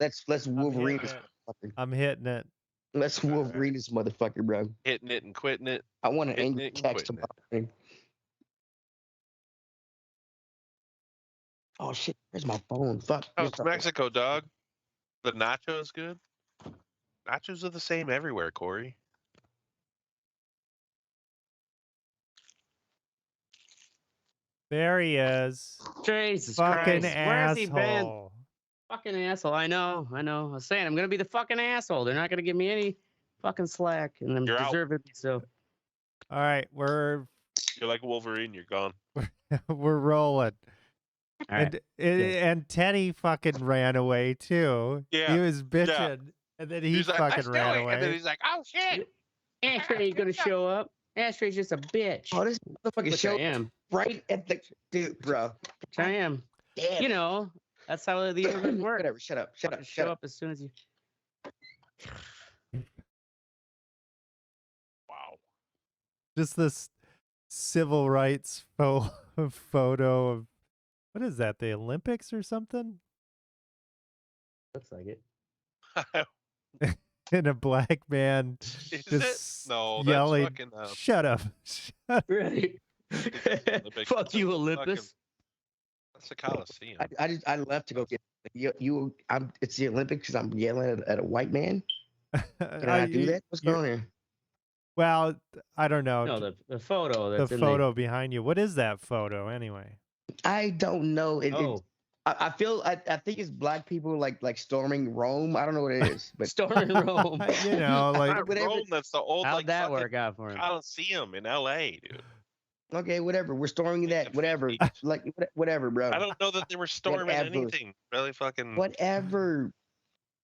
Let's Wolverine this it. motherfucker. I'm hitting it. Let's Wolverine this motherfucker, bro. Hitting it and quitting it. I want an Hitting angry it and text quitting tomorrow. Oh shit! Where's my phone? Fuck. Oh, it's Mexico, dog. The nachos good. Nachos are the same everywhere, Corey. There he is. Jesus Fucking Christ. Where's he been? asshole. Fucking asshole. I know. I was saying I'm gonna be the fucking asshole. They're not gonna give me any fucking slack, and I'm You're out. deservedly so. All right, we're like Wolverine. You're gone. we're rolling. All right. And Teddy fucking ran away too. Yeah. He was bitching, and then he He's like, fucking ran away. And then he's like, "Oh shit!" Ashtray ain't gonna show up. Ashtray's just a bitch. Oh, this motherfucker Which show I am. right at the dude, bro. Which I am. Damn. You know, that's how the Uberman work. Whatever. Shut up. Shut up. Show Shut up. up as soon as you. Wow. Just this civil rights photo of what is that? The Olympics or something? Looks like it. And a black man Is just it? No, yelling, that's fucking. "Shut up!" Right. Olympics. Fuck you, That's Olympus. That's the Coliseum. I left to go get you. It's the Olympics because I'm yelling at a white man. Can I do that? What's going on here? Well, I don't know. No, the photo. The That's in photo behind you. What is that photo anyway? I don't know. Oh. I feel I think it's black people like storming Rome. I don't know what it is, but Storming Rome. You know, like Not whatever. Rome, that's the old How'd like that fucking work out for him? Coliseum in L.A., dude. okay, whatever. We're storming that. Whatever, like whatever, bro. I don't know that they were storming Whatever. anything. Really fucking. Whatever.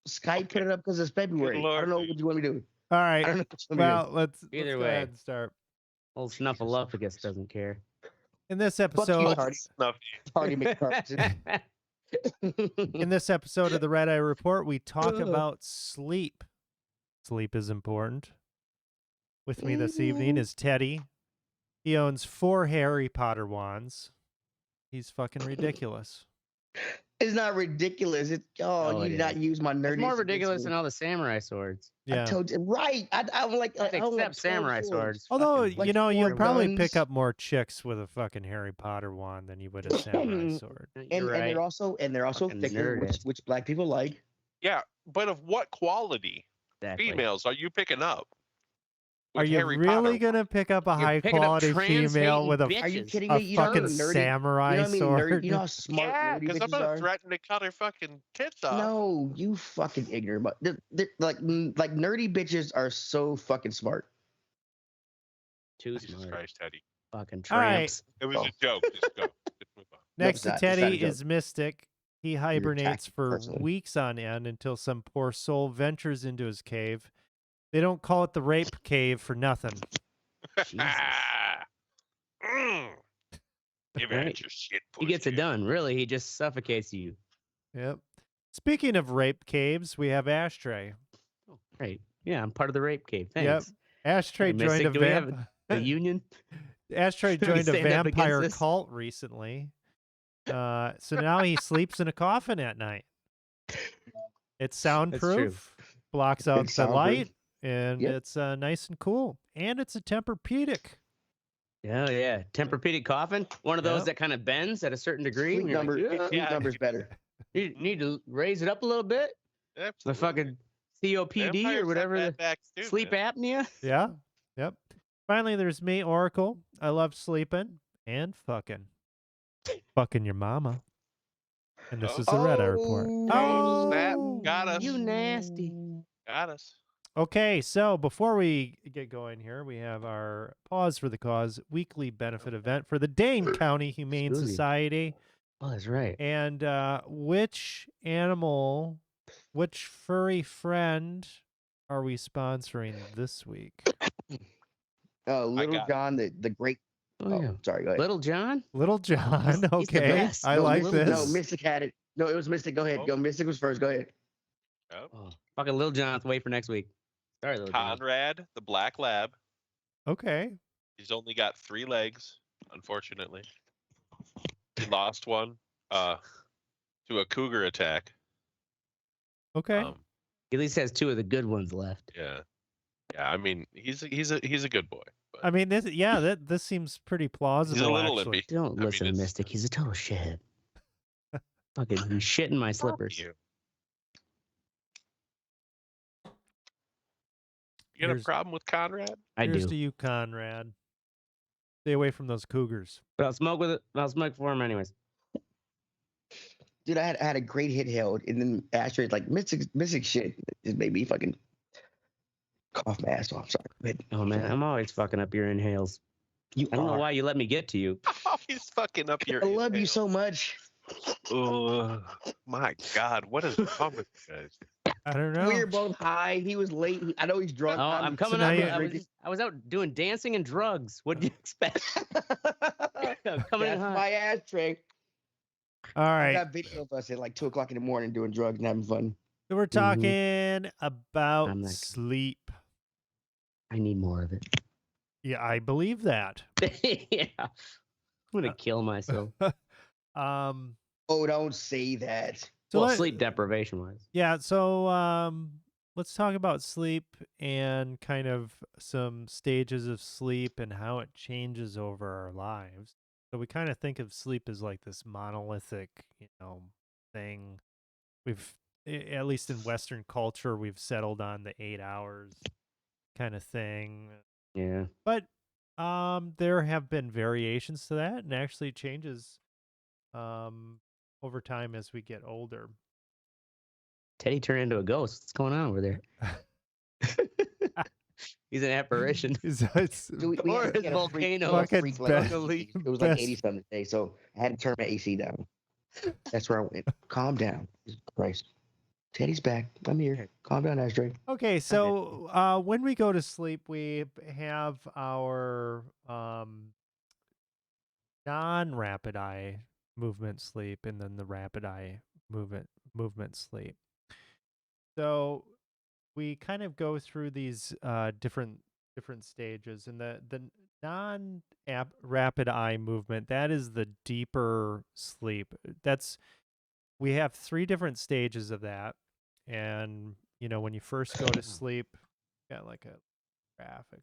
Skype put it up because it's February. Lord, I don't know dude. what you want me to do. all I right. don't know what you want Well, let's Either go way. ahead and start. Old Snuffleupagus doesn't care. In this Fuck you, episode, Hardy. Snuffy. Hardy McCarthy. in this episode of the Red Eye Report, we talk about sleep. Sleep is important. With me this evening is Teddy. He owns 4 Harry Potter wands. He's fucking ridiculous. It's not ridiculous. It's No, you it did not isn't. use my nerd. It's more ridiculous than all the samurai swords. Yeah. I told you right. I'm like Except samurai swords. Although, Fucking- like you know, four you'll probably guns. pick up more chicks with a fucking Harry Potter wand than you would a samurai sword. You're and right. they're also Fucking thicker, nerd. which black people like. Yeah, but of what quality Exactly. females are you picking up? Are with you Harry really Potter? gonna pick up a You're high picking up quality female trans-hating with a, bitches. Are you kidding a me? You know how fucking nerdy, samurai you know what I mean? sword? Nerdy, you know how smart Yeah, nerdy because I'm bitches gonna are. threaten to cut her fucking tits off. No, you fucking ignorant. But like nerdy bitches are so fucking smart. Too Jesus smart. Christ, Teddy. Fucking All right. tramps. It was Oh. a joke. Just go. Just move on. Next it's to not a Teddy joke. is Mystic. He hibernates attacking for personally. weeks on end until some poor soul ventures into his cave. They don't call it the rape cave for nothing. Jesus. Mm. Give Right. it your shit, He gets it pussy. done. Really, he just suffocates you. Yep. Speaking of rape caves, we have Ashtray. Oh, great. Yeah, I'm part of the rape cave. Yep. Thanks. Ashtray Hey, joined Mystic, a do we have vamp. A union? Ashtray We joined a stand up against vampire this? cult recently. So now he sleeps in a coffin at night. It's soundproof, blocks out the soundproof. light, and Yep. it's nice and cool. And it's a Tempur-Pedic. Yeah, yeah. Tempur-Pedic coffin. One of those Yep. that kind of bends at a certain degree. Sleep when you're like, number, "Yeah." sleep Yeah. number's better. You need to raise it up a little bit. The Absolutely. fucking COPD Vampires or have whatever. bad The backs too, sleep man. apnea. Yeah. Yep. Finally, there's me, Oracle. I love sleeping and fucking. Fucking your mama. And this Oh. is the Red Eye Report. Oh, snap. Got us. You nasty. Got us. Okay, so before we get going here, we have our Pause for the Cause weekly benefit event for the Dane County Humane Smoothie. Society. Oh, that's right. And which animal, which furry friend are we sponsoring this week? Little got it. John, the great. Oh, yeah. Sorry, go ahead. Little John? Little John. He's the Okay, best. I No, like Little- this. No, Mystic had it. No, it was Mystic. Go ahead. Oh. Go. Mystic was first. Go ahead. Oh. Oh, fucking Little John's wait for next week. Sorry, Little John. Conrad, the black lab. Okay. He's only got 3 legs, unfortunately. He lost one to a cougar attack. Okay. He at least has 2 of the good ones left. Yeah. I mean, he's a good boy. But I mean, this seems pretty plausible. he's a little actually. limpy. Don't listen to Mystic. He's a total shithead. Fucking shit in my slippers. You got a problem with Conrad? I Here's do. to you, Conrad. Stay away from those cougars. But I'll smoke with it. I'll smoke for him anyways. Dude, I had a great hit held, and then Ashtray like missing shit. It made me fucking cough my ass off. Sorry. But, Oh man, I'm always fucking up your inhales. you I don't know are. why you let me get to you. Oh, he's fucking up your. I love you inhale. so much. Oh my God, what is wrong with you guys? I don't know. We were both high. He was late. I know he's drunk. Oh, I'm coming now up. you- I was out doing dancing and drugs. What do you expect? I'm coming in That's hot. my Ashtray. All I right. got video of us at like 2 o'clock in the morning doing drugs and having fun. So we're talking about I'm like- sleep. I need more of it. Yeah, I believe that. Yeah. I'm gonna kill myself. Um, Oh, don't say that. so Well, let- sleep deprivation wise. Yeah, so let's talk about sleep and kind of some stages of sleep and how it changes over our lives. So we kind of think of sleep as like this monolithic, thing. At least in Western culture, we've settled on the 8 hours kind of thing. Yeah. But there have been variations to that, and actually changes over time as we get older. Teddy turned into a ghost. What's going on over there? He's an apparition. It's Dude, Or had to his get a volcano. freak Fucking like best- 80. It was like best- 80 something today, so I had to turn my AC down. That's where I went. Calm down. Jesus Christ. Teddy's back. I'm here. Calm down, Ashtray. Okay, so when we go to sleep, we have our non-rapid eye movement sleep, and then the rapid eye movement sleep. So we kind of go through these different stages, and the non-rapid eye movement, that is the deeper sleep. We have 3 different stages of that. And, when you first go to sleep, got like a graphic.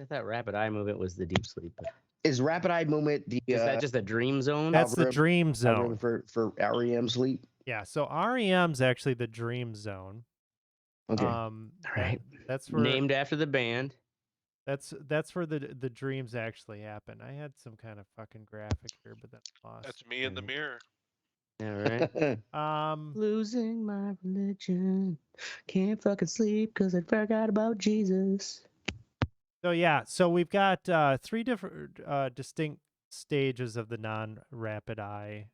I thought rapid eye movement was the deep sleep. But Is rapid eye movement the is that just a dream zone? That's the REM dream zone. for REM sleep? Yeah, so REM's actually the dream zone. Okay. All right. That's where Named after the band. that's where the dreams actually happen. I had some kind of fucking graphic here, but that's lost. That's me in the mirror. All right. Losing my religion. Can't fucking sleep because I forgot about Jesus. So yeah, so we've got 3 different distinct stages of the non-rapid eye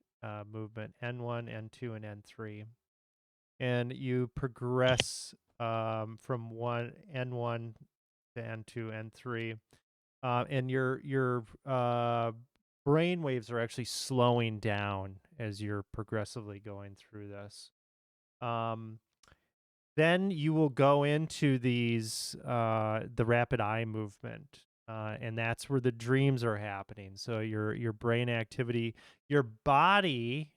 movement: N1, N2, and N3. And you progress from N1 to N2, N3, and your brain waves are actually slowing down as you're progressively going through this. Then you will go into these the rapid eye movement, and that's where the dreams are happening. So your brain activity, your body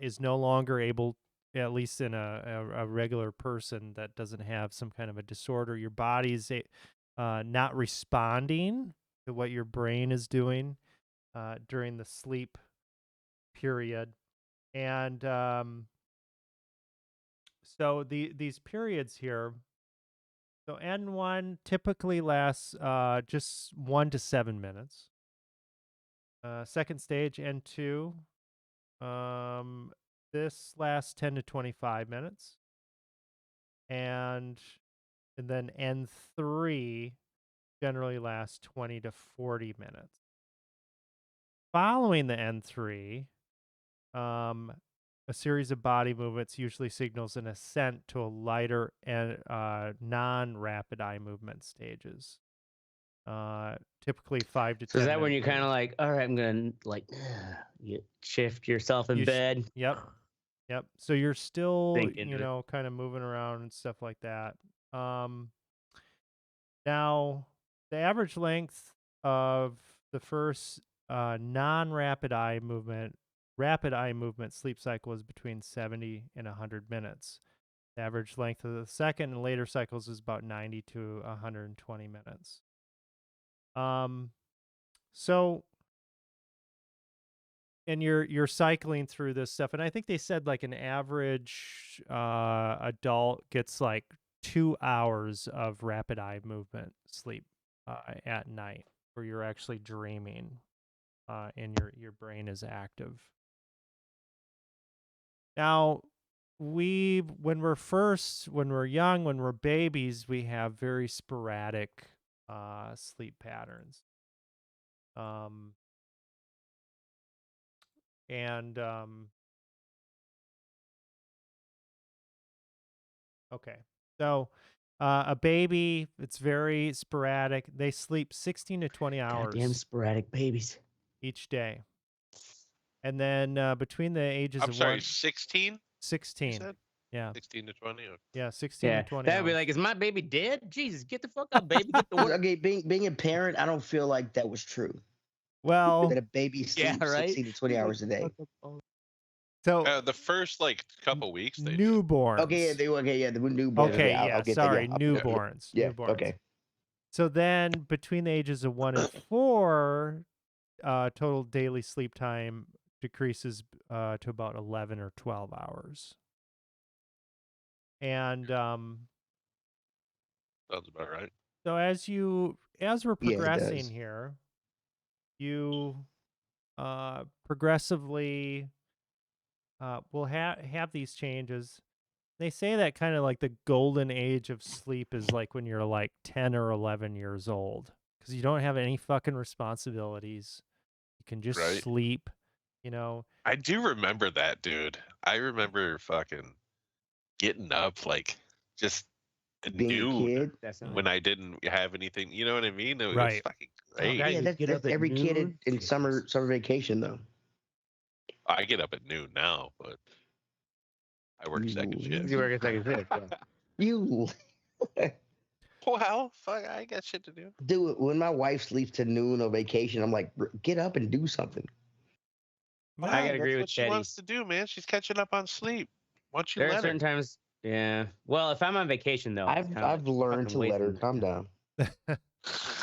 is no longer able, at least in a regular person that doesn't have some kind of a disorder, your body's not responding to what your brain is doing during the sleep period. And so these periods here, so N1 typically lasts just 1 to 7 minutes. Second stage, N2, this lasts 10 to 25 minutes. And then N3 generally lasts 20 to 40 minutes. Following the N3, a series of body movements usually signals an ascent to a lighter and non-rapid eye movement stages. Typically 5 to 10 So is that when minute you're kind of periods. like, all right, I'm going to like, you shift yourself in bed? Yep. So you're still, Sink into it. kind of moving around and stuff like that. Now, the average length of the first non-rapid eye movement, rapid eye movement sleep cycle is between 70 and 100 minutes. The average length of the second and later cycles is about 90 to 120 minutes. So, and you're cycling through this stuff, and I think they said like an average adult gets like 2 hours of rapid eye movement sleep at night, where you're actually dreaming, and your brain is active. Now, when we're young, when we're babies, we have very sporadic sleep patterns. Okay. So, a baby, it's very sporadic. They sleep 16 to 20 Goddamn hours sporadic babies. each day. And then between the ages I'm of sorry, 16? You 16. said? Yeah. 16 to 20? Okay. Yeah, 16 Yeah, to 20 that'd be hours. like, is my baby dead? Jesus, get the fuck up, baby. Get to work. Okay, being a parent, I don't feel like that was true. Well, That a baby sleeps right? 16 to 20 hours a day. so The first like couple weeks they did. newborns. Okay, yeah, the newborns. Okay, I'll yeah, get sorry, that. newborns. Yeah, Newborns. okay. So then between the ages of 1 and 4, total daily sleep time decreases to about 11 or 12 hours. And Sounds about right. so as we're Yeah, it progressing does. here, you progressively will have these changes. They say that kind of like the golden age of sleep is like when you're like 10 or 11 years old, because you don't have any fucking responsibilities. You can just Right. sleep, you know. I do remember that, dude. I remember fucking getting up like just Being a noon kid. That's not when I didn't have anything. You know what I mean? It was Right. fucking Oh, great. God. Yeah, you get that's up at every kid noon? in summer vacation though. I get up at noon now, but I work second shift. You work a second shift. Yeah. You Well, fuck, I ain't got shit to do. do it when my wife sleeps to noon on vacation. I'm like, get up and do something. Why? I gotta agree That's with what she Teddy. wants to do, man. She's catching up on sleep. Once you There are let her. certain times. Yeah. Well, if I'm on vacation though, it's kinda I've like learned to fucking let her wasting calm my down.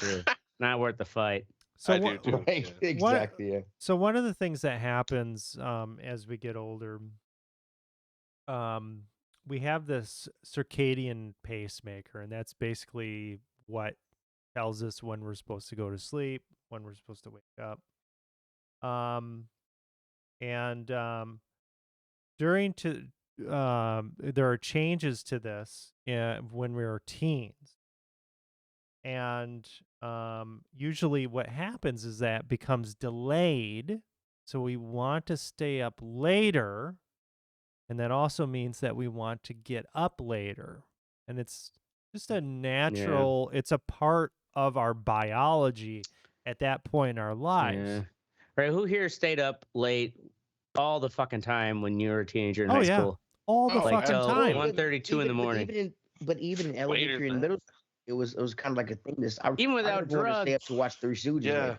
time. Not worth the fight. So I do what, too. Right, Yeah. exactly. Yeah. So one of the things that happens as we get older, we have this circadian pacemaker, and that's basically what tells us when we're supposed to go to sleep, when we're supposed to wake up. There are changes to this when we were teens. And usually what happens is that becomes delayed. So we want to stay up later. And that also means that we want to get up later. And it's just a natural, it's a part of our biology at that point in our lives. Yeah. Right. Who here stayed up late all the fucking time when you were a teenager in high school? All the Like fucking till time. 1:32 in the morning. But even in Later elementary than and middle school, it was kind of like a thing. Even without stay up drugs. to watch Three Stooges. Yeah.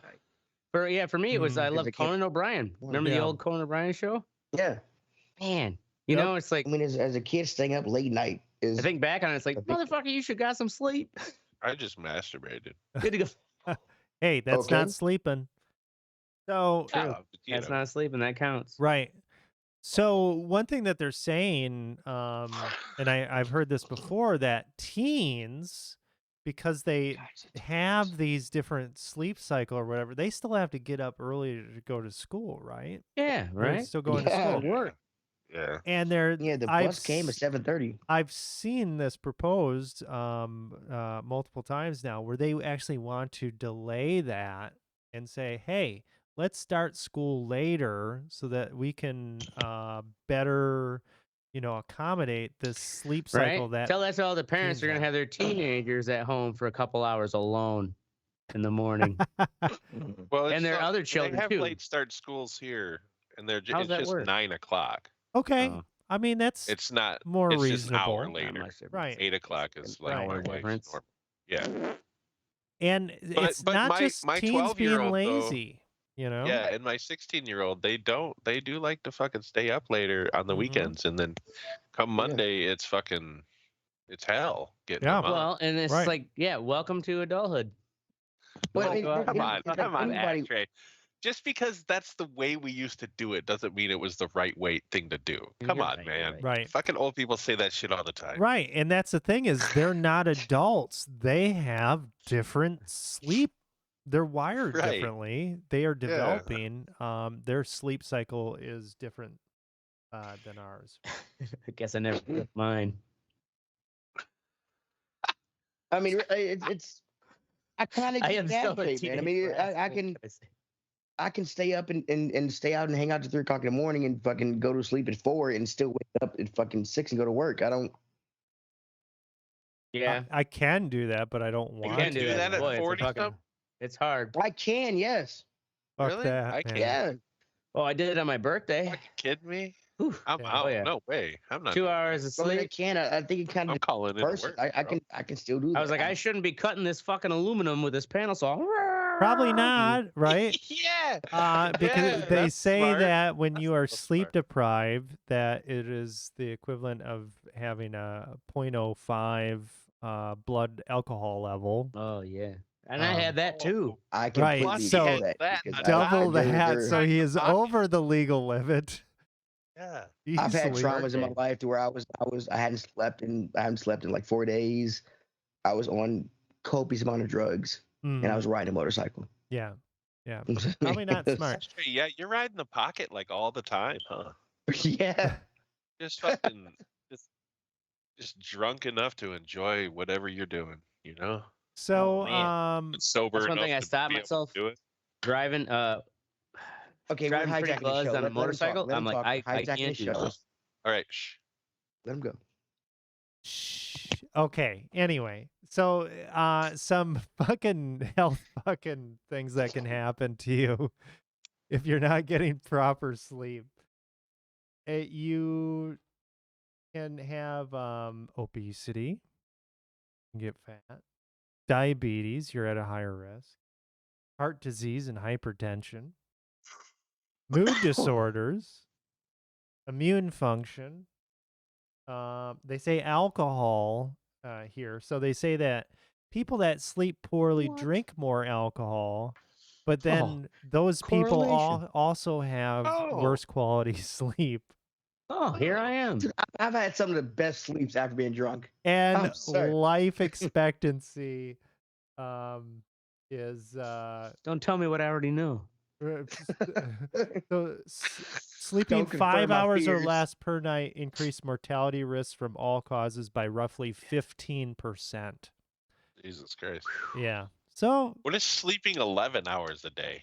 late night. For me, it was I Because loved I can't- Conan O'Brien. Remember the Yeah. old Conan O'Brien show? Yeah. Man, you Yep. know, it's like I mean, as a kid, staying up late night is. I think back on it, it's like, a big- motherfucker, you should got some sleep. I just masturbated. Good to go. Hey, that's Okay. not sleeping. So, True. But, you That's know, not sleeping. That counts. right. So one thing that they're saying, and I've heard this before, that teens, because they have these different sleep cycle or whatever, they still have to get up early to go to school, right? Yeah, They're right. still going Yeah. to school. Work. Yeah. And they're Yeah, the I've bus came at 7:30. I've seen this proposed multiple times now, where they actually want to delay that and say, hey, let's start school later so that we can better, accommodate this sleep cycle. Right. Tell that to all the parents teens are going to have. have their teenagers at home for a couple hours alone in the morning. Well, And there are other they children, have too. late start schools here, and How's it's that just work? 9 o'clock. Okay. Oh. I mean, that's It's not more it's reasonable. just an hour Not later. much difference. Right. 8 o'clock is like Right. my Hour wife's difference. normal. Yeah. And it's but not my just teens being 12-year-old, though- lazy. you know? Yeah, and my 16-year-old, they do like to fucking stay up later on the weekends, and then come Monday, it's hell getting Yeah. them up. Well, and it's Right. like, yeah, welcome to adulthood. But I Oh, mean, Go out come and- on, it's like come on, anybody. Ashtray. Just because that's the way we used to do it doesn't mean it was the right thing to do. Come You're on, right, man. Right. Fucking old people say that shit all the time. Right. And that's the thing is they're not adults. They have different sleep. They're wired Right. differently. They are developing. Their sleep cycle is different than ours. I guess I never took mine. I mean, it's. I kind of I get am that so shape, man. I mean, I can stay up and stay out and hang out to 3 o'clock in the morning and fucking go to sleep at 4 and still wake up at fucking 6 and go to work. I don't. Yeah, I can do that, but I don't You want can to. do that. at Boy, it's a 40 fucking- something? it's hard. I can, yes. Fuck Really? that, I man. can't. Yeah. Oh, I did it on my birthday. Fucking kidding me? Whew. I'm Yeah. out. Oh, yeah. No way. I'm not. 2 doing hours that. of I mean, I sleep. can. I think it kind I'm of calling it person. work. I can still do that. I was like, I shouldn't be cutting this fucking aluminum with this panel saw. Probably not, right? Yeah. Because Yeah, they that's say smart. that when That's you are real sleep smart. deprived, that it is the equivalent of having a 0.05 blood alcohol level. Oh yeah, and I had that too. I Right, completely so get that. that because Double the they're- hat, they're- so he is Pocket. over the legal limit. Yeah. I've had Easily. traumas in my life to where I hadn't slept in like 4 days. I was on copious amount of drugs and I Mhm. was riding a motorcycle. Yeah, yeah. Probably not smart. Ashtray, yeah, you're riding the pocket like all the time, huh? Yeah. Just fucking, just drunk enough to enjoy whatever you're doing, you know? So, man. But sober That's one enough thing I to stopped be able to myself do it. driving. Okay, we're Driving pretty hijacking the buzzed show. on a Let him talk. motorcycle. Let him I'm like, talk. I Hijacking the can't do show. this. All right, shh. Let him go. Shh. Okay. Anyway, so some fucking health fucking things that can happen to you if you're not getting proper sleep. You can have obesity, get fat, diabetes, you're at a higher risk, heart disease and hypertension, mood disorders, immune function. They say alcohol here. So they say that people that sleep poorly drink more alcohol, but then those people correlation. also have worse quality sleep. Oh, here I am. Dude, I've had some of the best sleeps after being drunk. And I'm sorry. life expectancy is Don't tell me what I already know. so sleeping Don't confirm 5 my hours or fears. less per night increased mortality risks from all causes by roughly 15%. Jesus Christ. Yeah. So What is sleeping 11 hours a day?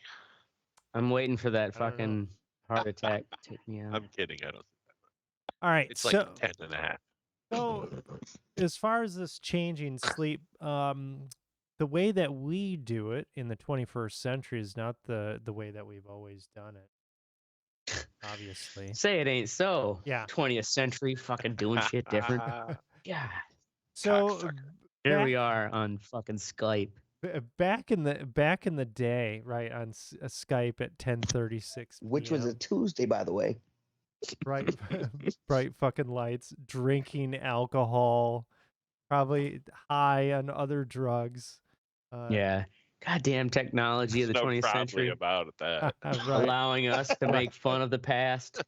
I'm waiting for that I don't know. fucking heart attack to take me out. I'm kidding. I don't. all right. It's So like 10 and a half. so as far as this changing sleep, the way that we do it in the 21st century is not the way that we've always done it. Obviously. Say it ain't so. Yeah. 20th century fucking doing shit different. God. So Cocksucker. Here back- we are on fucking Skype. back in the day, right, on Skype at 10:36 Which was a p.m., Tuesday, by the way. bright bright fucking lights, drinking alcohol, probably high on other drugs. Yeah. Goddamn technology of the So 20th proudly century about that. right. allowing us to make fun of the past.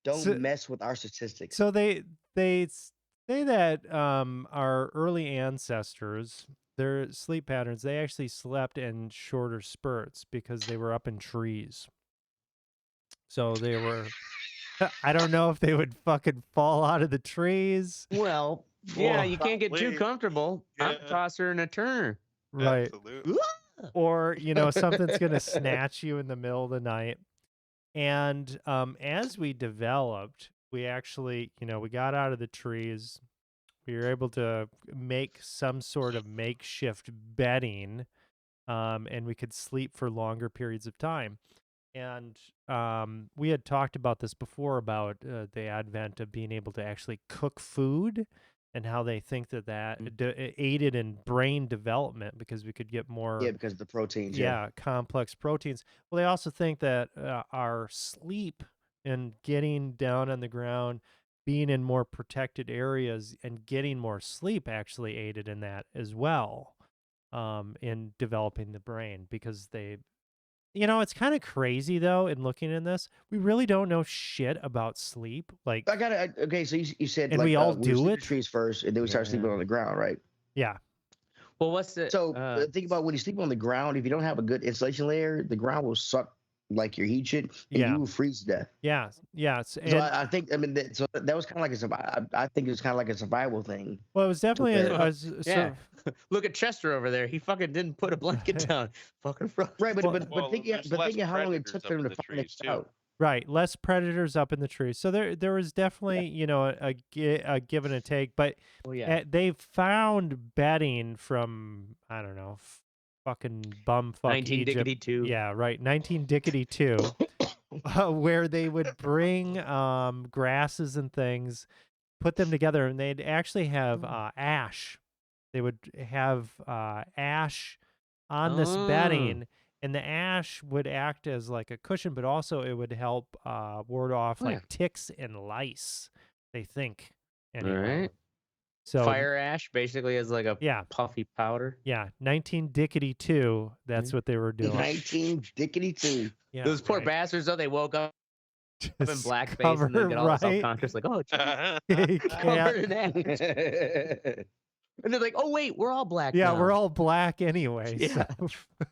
Don't So- mess with our statistics. So they say that our early ancestors, their sleep patterns, they actually slept in shorter spurts because they were up in trees. So they were I don't know if they would fucking fall out of the trees. Well, yeah, you can't get too Probably. comfortable. I'm Yeah. a tosser and a turner. Right. Absolutely. Or, something's going to snatch you in the middle of the night. And as we developed, we actually, we got out of the trees. We were able to make some sort of makeshift bedding, and we could sleep for longer periods of time. And we had talked about this before about the advent of being able to actually cook food and how they think that Mm. it aided in brain development because we could get more Yeah, because of the proteins. complex proteins. Well, they also think that our sleep and getting down on the ground, being in more protected areas and getting more sleep actually aided in that as well, in developing the brain, because they, it's kind of crazy though in looking in this. We really don't know shit about sleep. Like, Okay, so you said and like we all we were do sleeping in it. trees first, and then we started sleeping on the ground, right? Yeah. Well, what's the So think about when you sleep on the ground. If you don't have a good insulation layer, the ground will suck like your heat shit, and you will freeze to death. Yeah. So I think that was kind of like I think it was kind of like a survival thing. Well, it was definitely Look at Chester over there. He fucking didn't put a blanket down. Fucking froze. Right, but think less how long it took predators them up to in the find trees, it too. out. Right, less predators up in the trees. So there was definitely a give and a take, but they found bedding from, I don't know, fucking bumfuck 19 Egypt. Dickety 2. Yeah, right, 19 Dickety 2, where they would bring grasses and things, put them together, and they'd actually have ash. They would have ash on this bedding, and the ash would act as like a cushion, but also it would help ward off like ticks and lice, they think. Anyway. All right. So fire ash basically is like a puffy powder. Yeah, 19 Dickety 2. That's what they were doing. 19 Dickety 2. Yeah, those poor bastards, though, they woke up in blackface and they get all self-conscious, like, oh, covered in ash. And they're like, oh, wait, we're all black now. We're all black anyway. Yeah. So.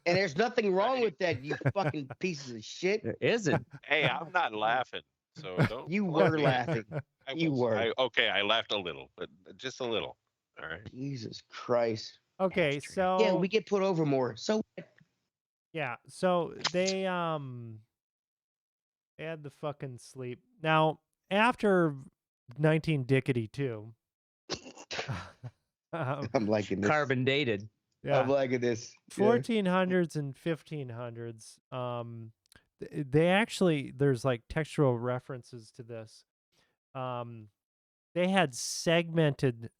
And there's nothing wrong with that, you fucking pieces of shit. There isn't. Hey, I'm not laughing, so don't. You were laughing. I laughed a little, but just a little. All right. Jesus Christ. Okay, so. Yeah, we get put over more. So. Yeah, so they had the fucking sleep. Now, after 19 Dickety 2. I'm liking this. Carbon dated. Yeah. I'm liking this. 1400s and 1500s. They actually, there's like textual references to this. They had segmented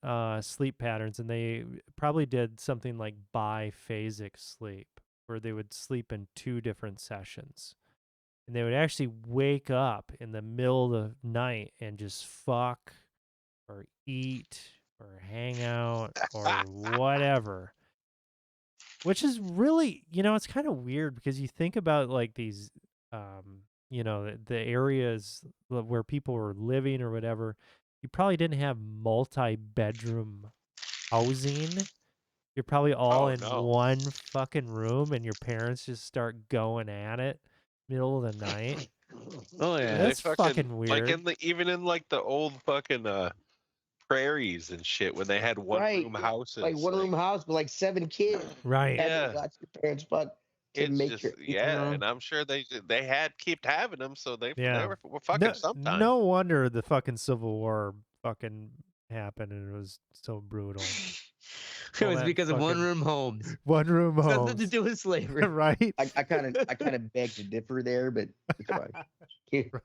sleep patterns, and they probably did something like biphasic sleep, where they would sleep in 2 different sessions. And they would actually wake up in the middle of the night and just fuck or eat or hang out or whatever, which is really, it's kind of weird because you think about like these, the areas where people were living or whatever, you probably didn't have multi-bedroom housing. You're probably all in one fucking room, and your parents just start going at it middle of the night. Oh yeah, that's fucking weird. Like even in like the old fucking prairies and shit, when they had one-room houses. Like one-room house with like 7 kids. Right. Yeah. Watch your parents fuck. And I'm sure they had kept having them, so they were fucking sometime. No wonder the fucking Civil War fucking happened, and it was so brutal. It was because of one-room homes. One-room homes. Nothing to do with slavery, right? I kind of beg to differ there, but it's fine.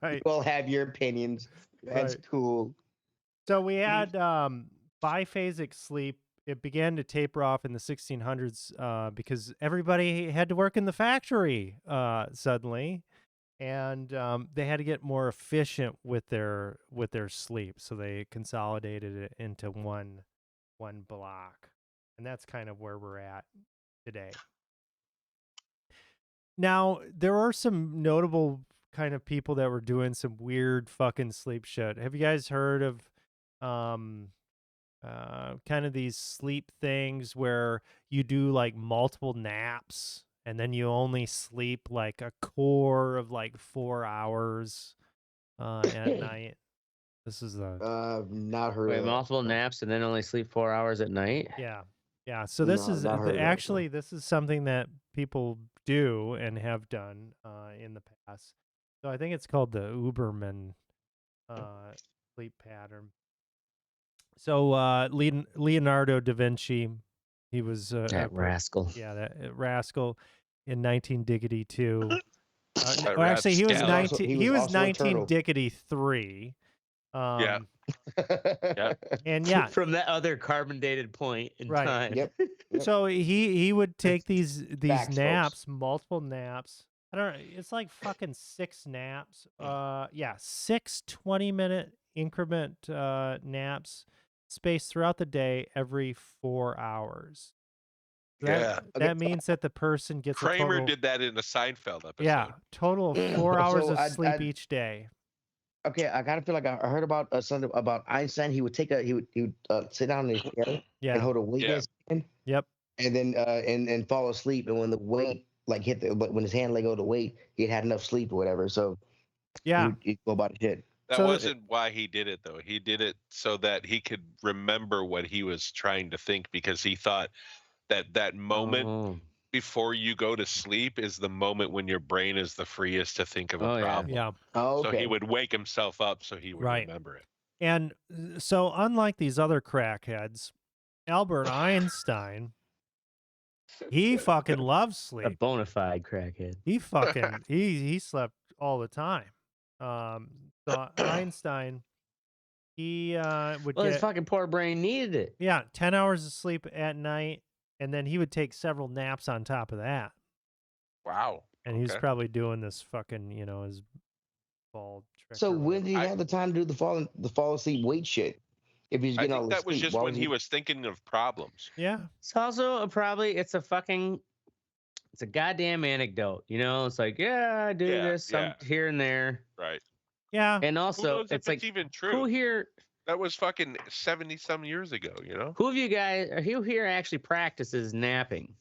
Right. You all have your opinions. That's cool. So we had biphasic sleep. It began to taper off in the 1600s because everybody had to work in the factory suddenly, and they had to get more efficient with their sleep. So they consolidated it into one block, and that's kind of where we're at today. Now, there are some notable kind of people that were doing some weird fucking sleep shit. Have you guys heard of kind of these sleep things where you do like multiple naps and then you only sleep like a core of like 4 hours at night? This is not heard of multiple naps and then only sleep 4 hours at night. Yeah. So this is actually this is something that people do and have done in the past. So I think it's called the Uberman sleep pattern. So Leonardo da Vinci, he was that rascal. Yeah, that rascal in 19 Dickety 2. Actually, he was 19 Dickety 3. Yeah. And yeah, From that other carbon dated point in Right. time. Yep. so he would take these Facts, folks. naps, multiple naps. I don't know. It's like fucking 6 naps. Yeah, 6 20-minute increment naps spaced throughout the day every 4 hours. Yeah. That means that the person gets a Kramer total, did that in the Seinfeld episode. yeah, total of 4 hours So of sleep each day. Okay, I kind of feel like I heard about something about Einstein. He would sit down in his chair Yeah. and hold a weight in his hand, Yep. and then and fall asleep. And when the weight like when his hand let go of the weight, he had enough sleep or whatever. So Yeah. he'd go about his shit. That So- wasn't why he did it, though. He did it so that he could remember what he was trying to think, because he thought that moment Oh. before you go to sleep is the moment when your brain is the freest to think of a Oh, yeah. problem. Yeah. Oh, So okay. he would wake himself up so he would Right. remember it. And so unlike these other crackheads, Albert Einstein, he fucking loves A sleep. bona fide crackhead. He fucking he slept all the time. So Einstein, he would Well, his get fucking poor brain needed it. 10 hours of sleep at night, and then he would take several naps on top of that. Wow. And he's Okay. probably doing this fucking, his bald trick. So or when did he have the time to do the fall asleep weight shit? If he's I getting all think the that was sleep, just why when was he was thinking of problems. Yeah. It's also it's a goddamn anecdote. It's like, yeah, I do Yeah, this some here and there. Right. Yeah. And Who also, knows if it's like, even who true? here, That was fucking 70-some years ago, who of you guys, or who here actually practices napping?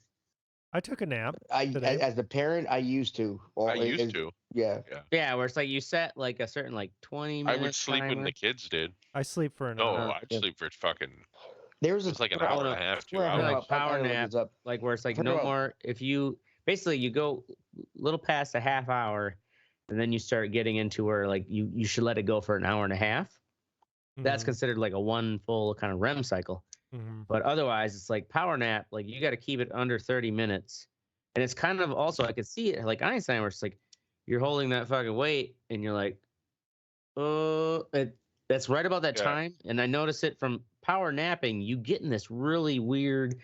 I took a nap. I today. as a parent, I used to. I used to. Yeah. Yeah, where it's like you set like a certain 20-minute I would sleep when the kids did. I sleep for an No, hour. I'd sleep for fucking. There was It's like an hour and a half, 2 Well, hours. like I power gotta look nap. this up. Like where it's like Turn no around. more. If you basically you go a little past a half hour, and then you start getting into where like you should let it go for an hour and a half. That's Mhm. considered like a one full kind of REM cycle. Mhm. But otherwise, it's like power nap. Like you got to keep it under 30 minutes. And it's kind of also, I could see it like Einstein, where it's like you're holding that fucking weight and you're like, that's right about that Yeah. time. And I notice it from power napping, you get in this really weird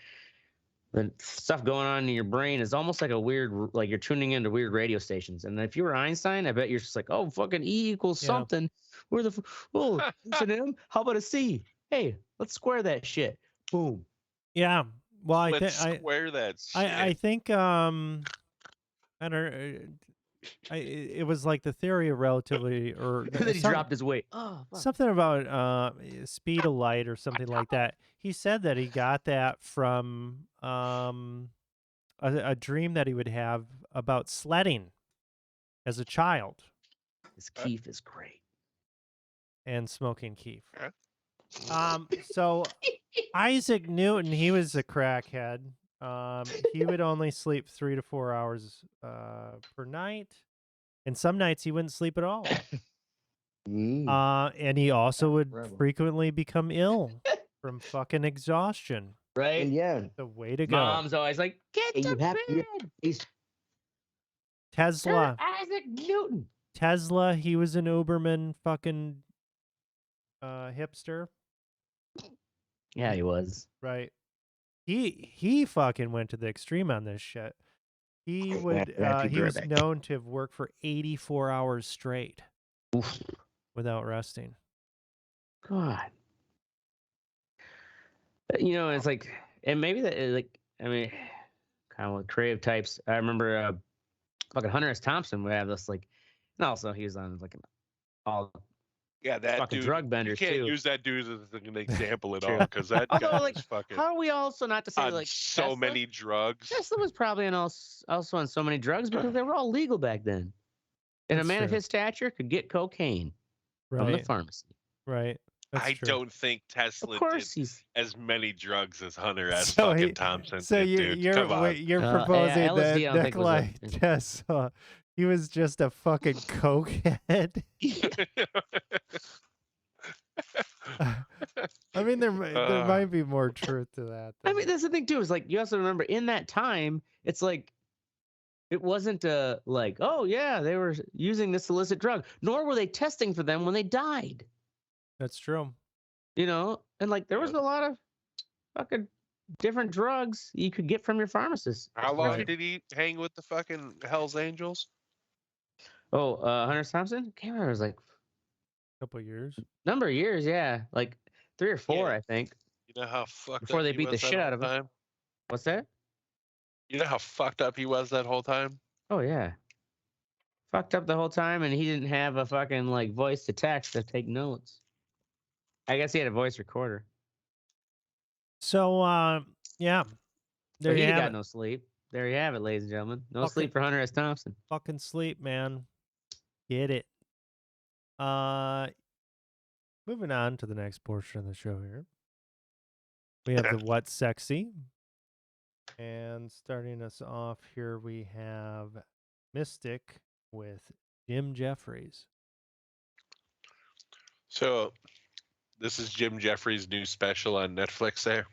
stuff going on in your brain. Is almost like a weird, like you're tuning into weird radio stations. And if you were Einstein, I bet you're just like, oh, fucking E equals Yeah. something. Where the, it's an M? How about a C? Hey, let's square that shit. Boom. Yeah. Well, Let's square that shit. I think I don't. It was like the theory of relativity, or And then he dropped his weight. Oh, fuck. something about speed of light or something like that. He said that he got that from a dream that he would have about sledding as a child This Keef is great. and smoking keef. Okay. So Isaac Newton, he was a crackhead. He would only sleep 3 to 4 hours per night, and some nights he wouldn't sleep at all. And he also would Rebel. frequently become ill from fucking exhaustion. Right? And yeah, The way to go. Mom's always like, get And to you have bed. he's Tesla. Isaac Newton. Tesla, he was an Uberman fucking hipster, Yeah, he was. right? He fucking went to the extreme on this shit. He would he was known to have worked for 84 hours straight without resting. God. It's like, and maybe that is like, I mean, kind of like creative types. I remember fucking Hunter S. Thompson would have this like, and also he was on like all Yeah, that fucking dude. drug You benders can't too. use that dude as an example at True. all, because that Although, guy like, was fucking How are we also not to say on like so Tesla? many drugs. Tesla was probably also on so many drugs because they were all legal back then. And That's a man of true. his stature could get cocaine from the Right. pharmacy. Right. That's I true. don't think Tesla Of course, did he's as many drugs as Hunter S. So fucking he- Thompson So did, dude. you're Come on. you're yeah, proposing LSD, that I don't think was a- Nikolai Tesla, he was just a fucking cokehead. I mean, there might be more truth to that. I mean, that's the thing too. Is like you also remember in that time, it's like it wasn't like, oh yeah, they were using this illicit drug, nor were they testing for them when they died. That's true. You know, and like there was a lot of fucking different drugs you could get from your pharmacist. How long Right. did he hang with the fucking Hell's Angels? Oh, Hunter Thompson? Can't remember. It was like Couple years. number of years, yeah, like 3 or 4, Yeah. I think. You know how fucked Before up they he beat the was that shit out whole of him. time? What's that? You know how fucked up he was that whole time? Oh yeah, fucked up the whole time, and he didn't have a fucking like voice to text to take notes. I guess he had a voice recorder. So, yeah. There But you he have got it. no sleep. There you have it, ladies and gentlemen. No Okay. sleep for Hunter S. Thompson. Fucking sleep, man. Get it. Moving on to the next portion of the show here. We have the What's Sexy. And starting us off here, we have Mystic with Jim Jefferies. So, this is Jim Jefferies' new special on Netflix there.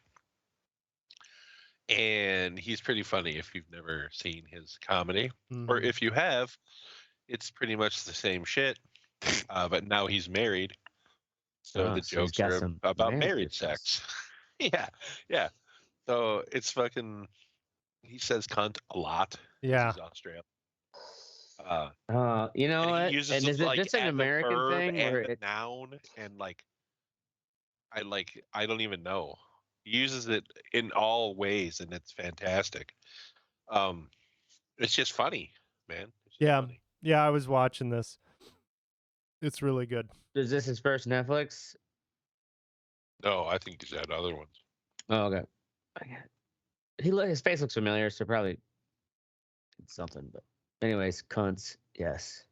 And he's pretty funny if you've never seen his comedy. Or if you have, it's pretty much the same shit. But now he's married. So the so he's jokes got are some about marriage married issues. sex. Yeah. So it's fucking, he says cunt a lot. 'cause Yeah. He's Australian. You know And what? he uses And is it it like just an as a American verb thing and where a it, noun, and I don't even know. He uses it in all ways, and it's fantastic. It's just funny, man. It's just funny. Yeah, I was watching this. It's really good. is this his first Netflix? No, I think he's had other ones. Oh, okay. His face looks familiar, so probably it's something. But anyways, cunts. Yes.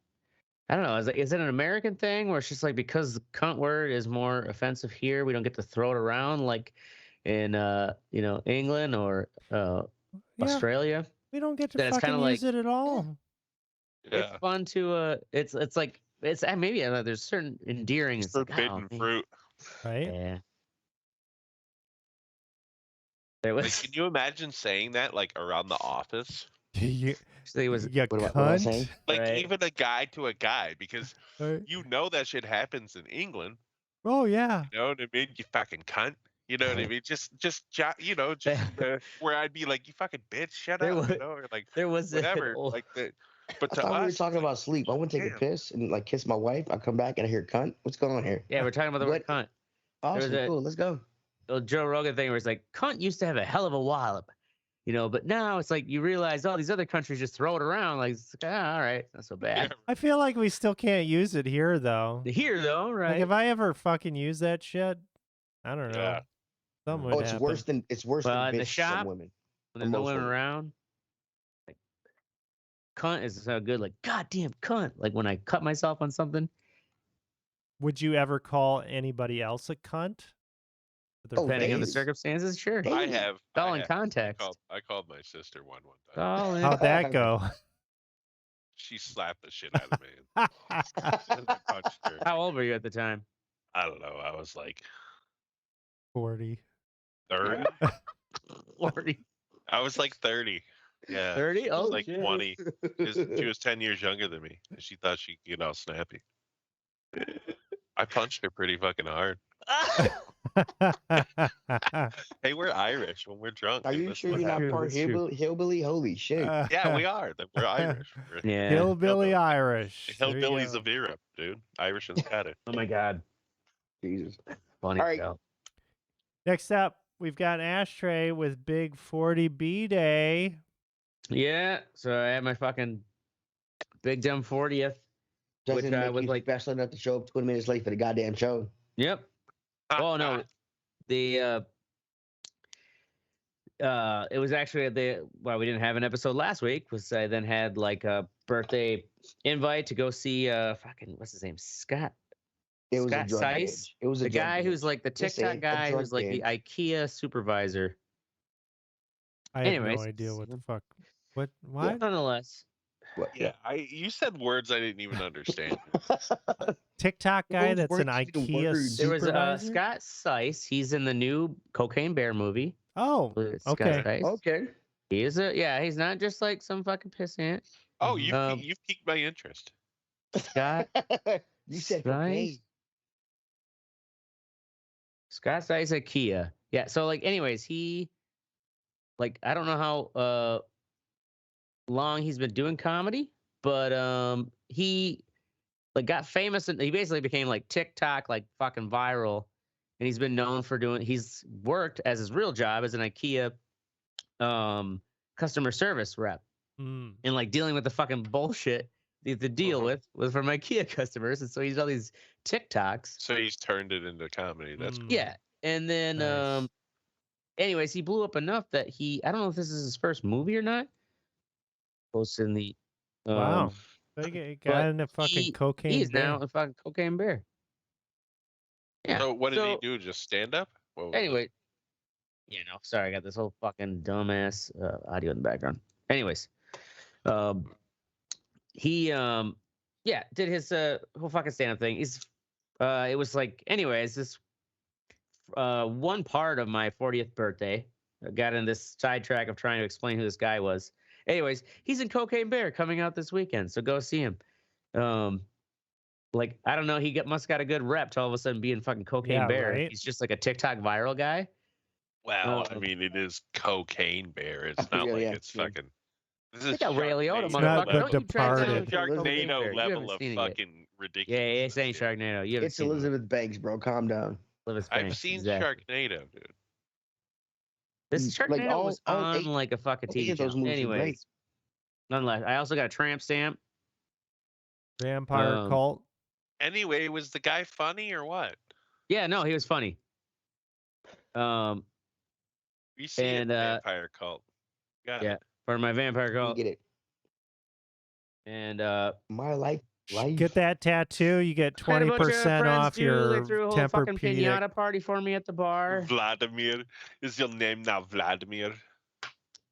I don't know. Is it an American thing where it's just like because the cunt word is more offensive here, we don't get to throw it around like in England or Australia? We don't get to Then it's fucking kinda use it at all. Yeah. It's fun to it's like it's maybe there's certain endearing. It's like, Forbidden man. fruit. Right? Yeah. There was Like, can you imagine saying that like around the office? you actually it was you What am I cunt. saying? Like Right. even a guy to a guy, because Right. you know that shit happens in England. Oh, yeah. You know what I mean? You fucking cunt. You know what I mean? Where I'd be like, you fucking bitch, shut There up. was- You know, or like there was whatever. An Like the, but I to thought we were us, talking about sleep. I went to take a damn. piss and like kiss my wife. I come back and I hear cunt. What's going on here? yeah, we're talking about the word What? cunt. Awesome, a- cool. Let's go. The Joe Rogan thing where it's like cunt used to have a hell of a wallop, but now it's like you realize all these other countries just throw it around like, it's like, all right, not so bad. I feel like we still can't use it here, though. Here though, Like, right? if I ever fucking use that shit, I don't know. Yeah. Something Oh, would it's happen. worse than Well, in the bitch to some shop, women. when there's no most women women. around, like cunt is so good. Like goddamn cunt. Like when I cut myself on something. Would you ever call anybody else a cunt? Depending on the days. circumstances, sure. Days. I have. It's all I in have. context. I called my sister one time. All in. How'd that go? She slapped the shit out of me. And I punched her. How old were you at the time? I don't know. I was like 40. 30. 40. I was like 30. Yeah. 30? I was Oh, like shit. 20. She was 10 years younger than me. And she thought she could get all snappy. I punched her pretty fucking hard. Hey, we're Irish when we're drunk. Are dude. you That's sure what you're not happens. part That's true. hillbilly? Holy shit. Yeah, we are. We're Irish. We're Yeah. Hillbilly The Irish. There you hillbillies go. of Europe, dude. Irish and Scottish. Oh my God. Jesus. Funny. All right. show. Next up, we've got Ashtray with Big 40B Day. Yeah. So I had my fucking big dumb 40th. Doesn't Which I make was you like- special enough to show up 20 minutes late for the goddamn show. Yep. Oh no. The it was actually we didn't have an episode last week. Was I then had like a birthday invite to go see fucking what's his name? Scott. It was Scott a drug Seiss? binge. It was a The drug guy binge. who's like the Just say TikTok it, a guy drug who's like the binge. IKEA supervisor. I have Anyways. no idea what the fuck. What? Nonetheless. What? Yeah, you said words I didn't even understand. TikTok guy Those that's an weren't even IKEA words. There was supervisor? Scott Seiss. He's in the new Cocaine Bear movie. Oh, Scott okay. Seiss. Okay. He is he's not just like some fucking pissant. Oh, Mhm. you've piqued my interest. Scott You said Seiss? cocaine. Scott's Ice at Kia. Yeah. So like, anyways, he like I don't know how long he's been doing comedy, but he like got famous and he basically became like TikTok like fucking viral, and he's been known for doing. He's worked as his real job as an IKEA customer service rep, and like dealing with the fucking bullshit they have to deal with from IKEA customers, and so he's all these TikToks. So he's turned it into comedy. That's cool. Yeah, and then Nice. anyways, he blew up enough that I don't know if this is his first movie or not. Posted in the Wow. They got in a fucking cocaine. He's bear. now a fucking cocaine bear. Yeah. So what did he do? Just stand up? Anyway, sorry, I got this whole fucking dumbass audio in the background. Anyways, he did his whole fucking stand-up thing. It was like, anyways, this one part of my 40th birthday, I got in this sidetrack of trying to explain who this guy was. Anyways, he's in Cocaine Bear coming out this weekend, so go see him. Like, I don't know, he must got a good rep to all of a sudden being fucking Cocaine Bear. Right? He's just like a TikTok viral guy. Well, I mean, it is Cocaine Bear. It's not like it's fucking. This is got Ray Liotta, not motherfucker. The Don't you track down Departed. Sharknado level of fucking ridiculous. Yeah, it's ain't Sharknado. You haven't It's seen Elizabeth Banks, bro. Calm down. Elizabeth I've Banks, seen exactly. Sharknado, dude. This Like, Sharknado all was on 8 like a fucking eight TV of those channel. movies are great. Anyways, nonetheless, I also got a tramp stamp. Vampire cult. Anyway, was the guy funny or what? Yeah, no, he was funny. We see it, Vampire Cult. Got it. For my Vampire You cult. get it. And My life. Get that tattoo. You get had a bunch of 20% friends, off too. your They threw a whole fucking Tempur-Pedic. pinata party for me at the bar. Vladimir. Is your name now Vladimir?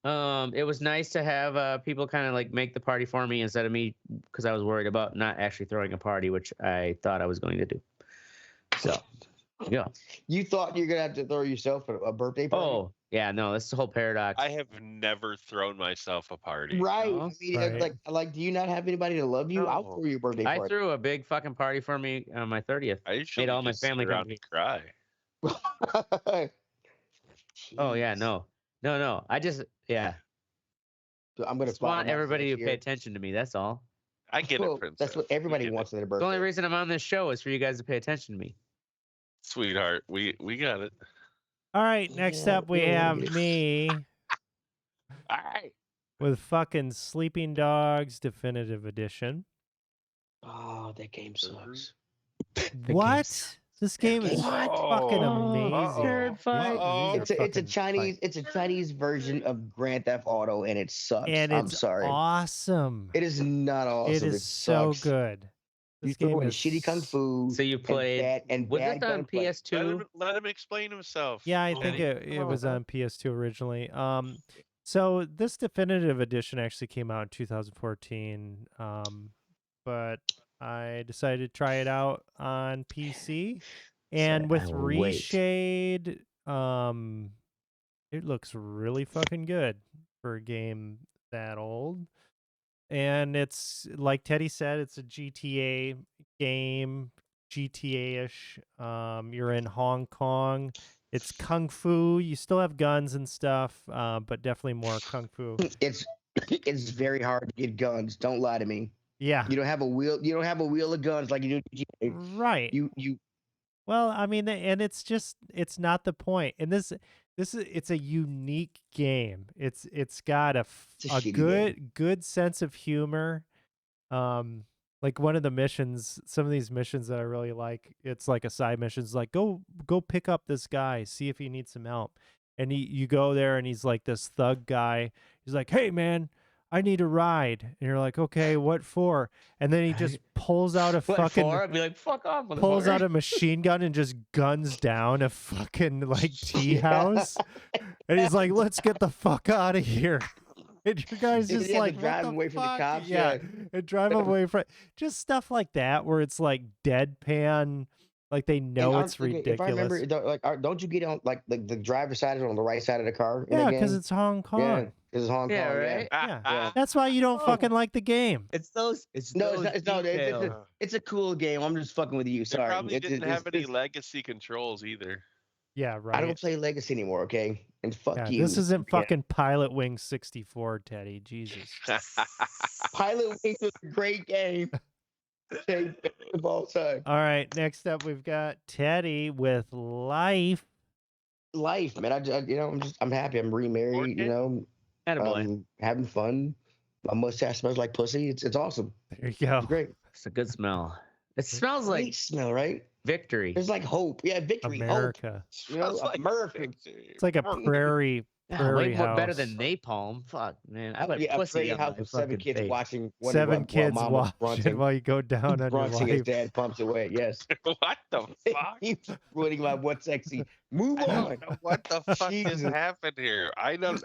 It was nice to have people kind of like make the party for me instead of me, because I was worried about not actually throwing a party, which I thought I was going to do. So, yeah. You thought you're gonna have to throw yourself a birthday party? Oh, yeah, no, that's the whole paradox. I have never thrown myself a party. Right. No? I mean, Right. like, do you not have anybody to love you? I'll No. throw you a birthday I party. threw a big fucking party for me on my 30th. I usually all my just family sit around come and cry. Oh, yeah, Jeez. no. I just, I'm gonna just want everybody to pay attention to me. That's all. I get Well, it, Princess. that's what everybody wants on their The birthday. only reason I'm on this show is for you guys to pay attention to me. Sweetheart, we got it. All right, next Yeah, up we yeah, have yeah. me All right. with fucking Sleeping Dogs Definitive Edition. Oh, that game sucks. What? This game is What? fucking Oh, amazing. Nerd fight. These are It's a fucking Chinese version of Grand Theft Auto, and it sucks. and I'm it's sorry. awesome. It is not awesome. It is so sucks. good. You This throw game in is shitty kung fu. So you played. Was bad this on gunplay. PS2? Let him explain himself. Yeah, I think Danny. it was on PS2 originally. So this definitive edition actually came out in 2014. But I decided to try it out on PC, and with I will wait. Reshade, it looks really fucking good for a game that old. And it's like Teddy said, it's a GTA game, GTA-ish. You're in Hong Kong. It's kung fu. You still have guns and stuff, but definitely more kung fu. It's very hard to get guns. Don't lie to me. Yeah, You don't have a wheel. You don't have a wheel of guns like you do in GTA. right. You Well, I mean, and it's not the point. And it's a unique game. It's got a It's a shitty good sense of humor. Like one of the missions, some of these missions that I really like, it's like a side mission. It's like go pick up this guy, see if he needs some help. And you go there, and he's like this thug guy. He's like, "Hey man, I need a ride." And you're like, "Okay, what for?" And then he just pulls out a What fucking for? I'd be like, fuck off. pulls out motherfucker. a machine gun and just guns down a fucking like tea house. And he's like, "Let's get the fuck out of here." And you guys You just have to like drive what away from the fuck? cops, Yeah, yeah. and drive away from just stuff like that where it's like deadpan, like they know it's ridiculous. If I remember, don't you get on like the driver's side is on the right side of the car? in Yeah, that because game? it's Hong Kong. Yeah, it's Hong Kong. Yeah, Yeah. right? Yeah. Yeah. That's why you don't Oh. fucking like the game. It's those. No, those it's not. It's details. a cool game. I'm just fucking with you. They Sorry. probably It's- didn't it's- have any it's- legacy controls either. Yeah, right. I don't play Legacy anymore, okay? And fuck Yeah, you. this isn't Yeah. fucking Pilot Wing 64, Teddy. Jesus. Pilot Wings was a great game. Okay, best of all time. All right, next up we've got Teddy with Life. Life, man. I'm happy. I'm remarried. You know, Attaboy. having fun. My mustache smells like pussy. It's awesome. There you go. It's great. It's a good smell. It smells like Great smell, right? victory. There's like hope. Yeah, victory. America. Hope. You know, America. It's like a prairie Yeah, way more house. better than napalm. Fuck, man. I put Yeah, pussy a on house my with 7 fucking kids face. watching. Seven kids while watching grunting, while you go down on your grunting his life. dad pumps away. Yes. What the fuck? He's ruining my what's sexy. Move I on. don't know what the fuck just Jesus. happened here. I don't.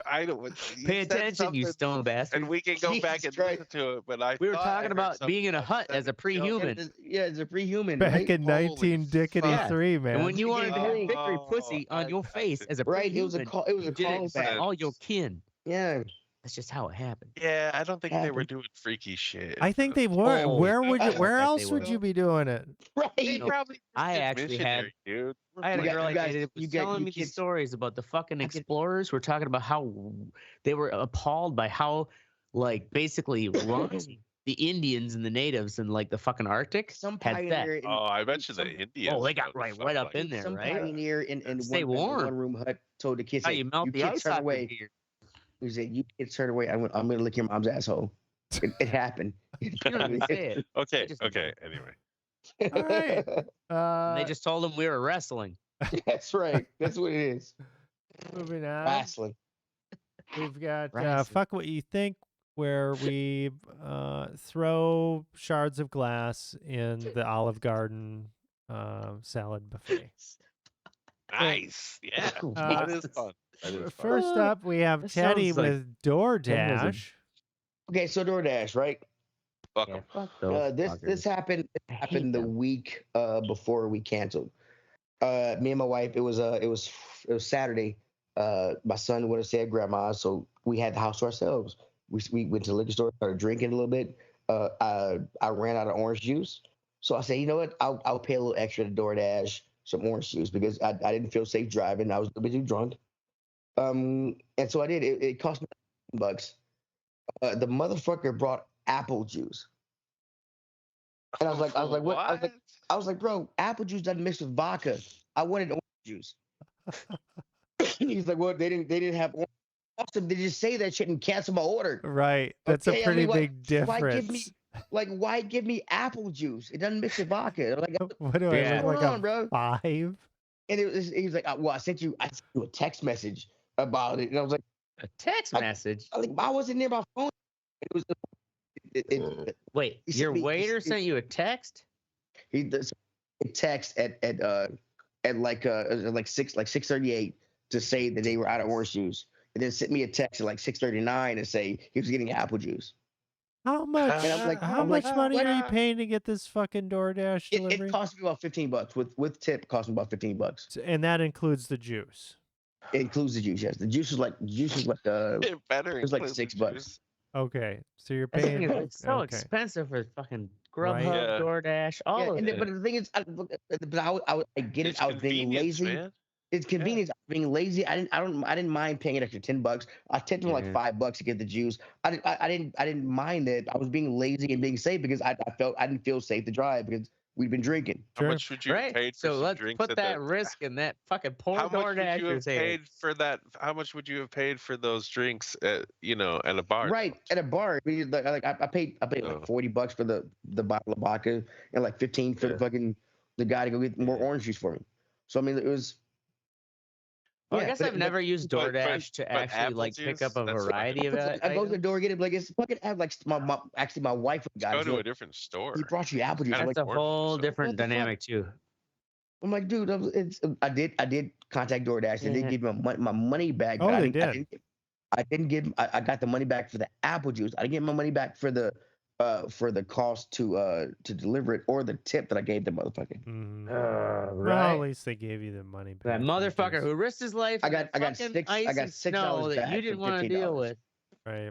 Pay attention, you stone bastard. And we can go back Jesus and listen Christ. to it. But I We were thought I talking heard about something being in a about hut as a seven pre-human. children. Yeah, it's a pre-human. Back right? in Holy 19-3, man. And when you wanted to have Oh, victory pussy on your face as a Right, it was a pre-human, call. It was you a did it in front of callback. all your kin. Yeah. That's just how it happened. Yeah, I don't think they were Happened. doing freaky shit. I think they were. Oh, Where would you? I Where bet else they would were. you be doing it? Right. They No, probably just I did actually had- missionary, dude. I had a You girl got- like you guys- that was you got- telling you me these kids- stories about the fucking I get- explorers. We're talking about how they were appalled by how, like, basically wrong the Indians and the natives in like the fucking Arctic Some had sex. pioneer. Oh, I bet you the some- Indians. Oh, they got know what the right fuck, up like, in there, Some right? pioneer in Stay one warm. one-room hut told the kids, How hey, you melt the kids ice turn off your away. beer. He said, "You kids turn away. I'm gonna lick your mom's asshole." It happened. You don't even say it. Okay, just- okay. Anyway, All right. And they just told them we were wrestling. That's right. That's what it is. Moving on. Wrestling. We've got Wrestling. Fuck What You Think, where we throw shards of glass in the Olive Garden salad buffet. nice. Yeah, Uh, that is fun. That is fun. First up, we have That Teddy sounds like with DoorDash. Okay, so DoorDash, right? Fuck Yeah, 'em. fuck those This fuckers. happened. I hate Happened the them. week before we canceled. Me and my wife. It was Saturday. My son would have stayed at grandma's, so we had the house to ourselves. We went to the liquor store, started drinking a little bit. I ran out of orange juice, so I said, you know what? I'll pay a little extra to DoorDash some orange juice because I didn't feel safe driving. I was a bit too drunk. And so I did. It cost me $10. The motherfucker brought apple juice. And I was like, what? I was like, bro, apple juice doesn't mix with vodka. I wanted orange juice. He's like, well, they didn't have orange. Awesome. They just say that shit and cancel my order. Right. That's Okay, a I pretty mean, big why give me difference. why give me apple juice? It doesn't mix with vodka. I'm like, What do Yeah. I look Hold like on, a bro. 5? and he was like, well, I sent you a text message about it, and I was like, A text message. I wasn't near my phone. It was Wait, He sent your me- he waiter s- he- sent you a text? he does a text at like 6:38 to say that they were out of orange juice, and then sent me a text at like 6:39 to say he was getting apple juice. How much? And I'm like- how I'm much like, money what? are you paying to get this fucking DoorDash delivery? It cost me about $15 with tip. It cost me about $15. And that includes the juice. It includes the juice. Yes, the juice is like It better. It was like include the $6. juice. Okay, so you're That thing paying. is like so okay. expensive for fucking Right. Grubhub, Yeah. DoorDash, all yeah, of and it. but the thing is, I get it. It's I was being convenience, lazy. man. It's convenience. I was being lazy. I didn't mind paying an extra $10. I tipped him like Yeah. $5 to get the juice. I didn't mind it. I was being lazy and being safe because I didn't feel safe to drive because we'd been drinking. How Sure. much would you have Right? paid for So some let's drinks put at that the, risk in that fucking poor How much would you have DoorDasher's head. paid for that? How much would you have paid for those drinks at at a bar? Right at a bar, I paid Oh. like $40 for the bottle of vodka and like 15 for the guy to go get more orange juice for me. So I mean, it was. Well, I yeah, guess but I've it- never used but- DoorDash to but actually apple like pick juice, up a that's what variety of it. I go to the door, get it, like it's fucking have like my wife got Go it. to Like, a different store. he brought you apple juice. I'm That's like, That's a whole orange juice. different What the fuck? dynamic too. I'm like, dude, I did contact DoorDash. They Yeah. did give me my money back. Oh, but they did. I didn't give. I got the money back for the apple juice. I didn't get my money back for the cost to deliver it or the tip that I gave the motherfucker. Mhm. Right. Well, at least they gave you the money back. That for the motherfucker juice. who risked his life. I in got- the I got fucking six- I ice got and $6 snow that back you for didn't want to deal $15. with. Right.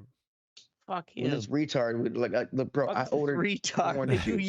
Fuck When him. this retard would look, bro, Fuck I this ordered retard. orange juice.